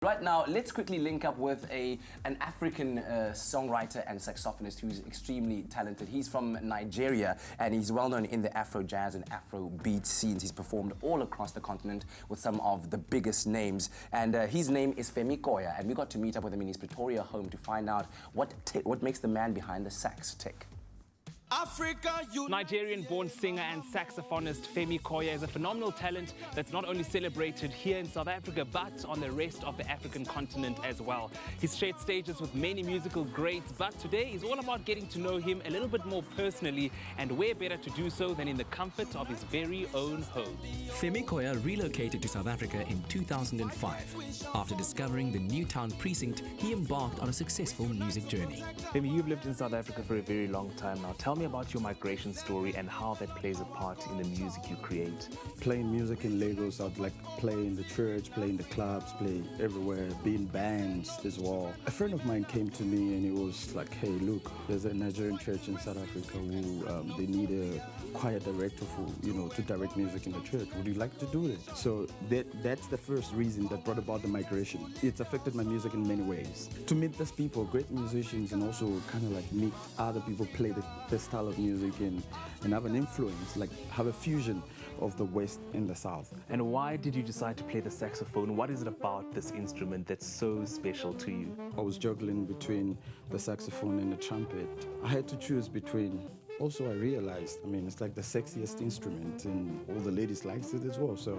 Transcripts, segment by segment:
Right now, let's quickly link up with an African songwriter and saxophonist who's extremely talented. He's from Nigeria and he's well known in the Afro jazz and Afro beat scenes. He's performed all across the continent with some of the biggest names. And his name is Femi Koya, and we got to meet up with him in his Pretoria home to find out what makes the man behind the sax tick. Nigerian-born singer and saxophonist Femi Koya is a phenomenal talent that's not only celebrated here in South Africa, but on the rest of the African continent as well. He's shared stages with many musical greats, but today is all about getting to know him a little bit more personally, and where better to do so than in the comfort of his very own home. Femi Koya relocated to South Africa in 2005. After discovering the Newtown precinct, he embarked on a successful music journey. Femi, you've lived in South Africa for a very long time now. Tell me about your migration story and how that plays a part in the music you create. Playing music in Lagos, I'd like play in the church, play in the clubs, play everywhere, be in bands as well. A friend of mine came to me and he was like, hey, look, there's a Nigerian church in South Africa who they need a choir director for, to direct music in the church. Would you like to do this? So that's the first reason that brought about the migration. It's affected my music in many ways. To meet these people, great musicians, and also kind of like meet other people play the style of music and have an influence, like have a fusion of the West and the South. And why did you decide to play the saxophone? What is it about this instrument that's so special to you? I was juggling between the saxophone and the trumpet. I had to choose between. Also, I realized, it's like the sexiest instrument and all the ladies likes it as well, so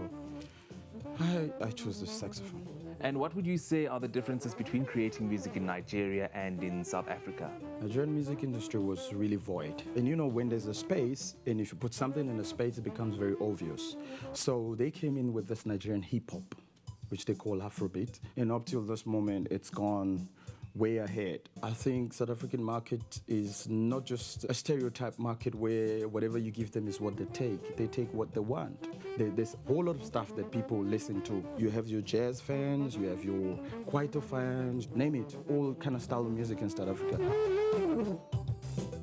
I chose the saxophone. And what would you say are the differences between creating music in Nigeria and in South Africa? Nigerian music industry was really void. And when there's a space, and if you put something in a space, it becomes very obvious. So they came in with this Nigerian hip-hop, which they call Afrobeat. And up till this moment, it's gone way ahead. I think South African market is not just a stereotype market where whatever you give them is what they take. They take what they want. There's a whole lot of stuff that people listen to. You have your jazz fans, you have your kwaito fans, name it, all kind of style of music in South Africa.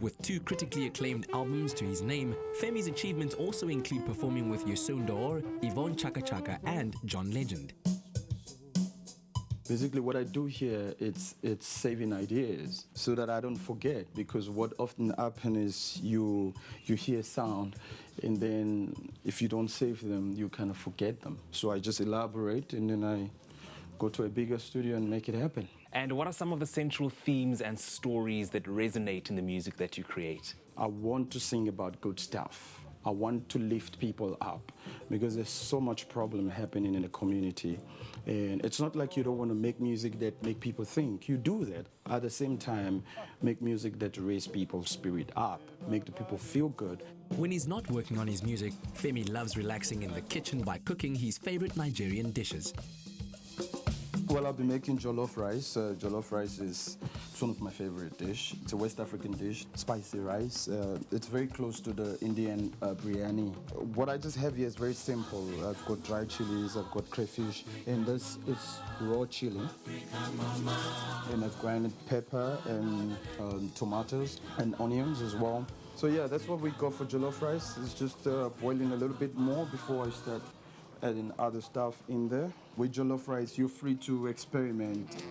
With 2 critically acclaimed albums to his name, Femi's achievements also include performing with Yosondor, Yvonne Chaka Chaka, and John Legend. Basically, what I do here, it's saving ideas so that I don't forget, because what often happens is you hear sound, and then if you don't save them, you kind of forget them. So I just elaborate, and then I go to a bigger studio and make it happen. And what are some of the central themes and stories that resonate in the music that you create? I want to sing about good stuff. I want to lift people up because there's so much problem happening in the community. And it's not like you don't want to make music that make people think. You do that. At the same time, make music that raise people's spirit up, make the people feel good. When he's not working on his music, Femi loves relaxing in the kitchen by cooking his favorite Nigerian dishes. Well, I'll be making jollof rice. Jollof rice is one of my favorite dish. It's a West African dish, spicy rice. It's very close to the Indian biryani. What I just have here is very simple. I've got dry chilies, I've got crayfish, and this is raw chili. And I've grinded pepper and tomatoes and onions as well. So yeah, that's what we got for jollof rice. It's just boiling a little bit more before I start adding other stuff in there. With jollof rice, you're free to experiment.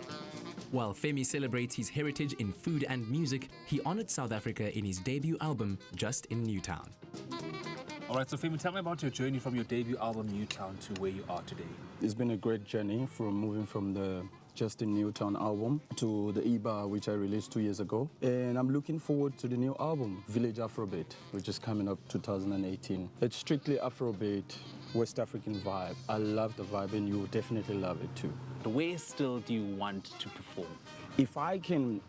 While Femi celebrates his heritage in food and music, he honored South Africa in his debut album, Just in Newtown. All right, so Femi, tell me about your journey from your debut album, Newtown, to where you are today. It's been a great journey from moving from the Just in Newtown album to the EBA, which I released 2 years ago. And I'm looking forward to the new album, Village Afrobeat, which is coming up 2018. It's strictly Afrobeat, West African vibe. I love the vibe, and you will definitely love it too. Where still do you want to perform? If I can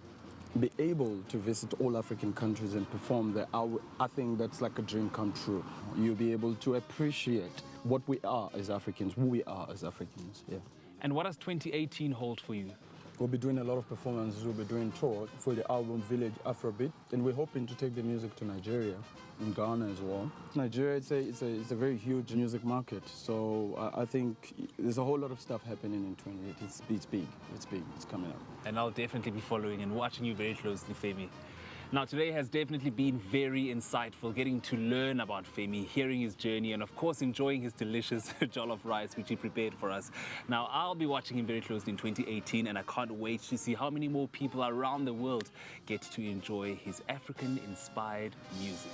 be able to visit all African countries and perform there, I think that's like a dream come true. You'll be able to appreciate what we are as Africans, who we are as Africans, yeah. And what does 2018 hold for you? We'll be doing a lot of performances. We'll be doing tour for the album Village Afrobeat, and we're hoping to take the music to Nigeria and Ghana as well. Nigeria, it's a very huge music market, so I think there's a whole lot of stuff happening in 2018. It's big, it's coming up. And I'll definitely be following and watching you very closely, Femi. Now, today has definitely been very insightful, getting to learn about Femi, hearing his journey, and of course, enjoying his delicious jollof rice, which he prepared for us. Now, I'll be watching him very closely in 2018, and I can't wait to see how many more people around the world get to enjoy his African-inspired music.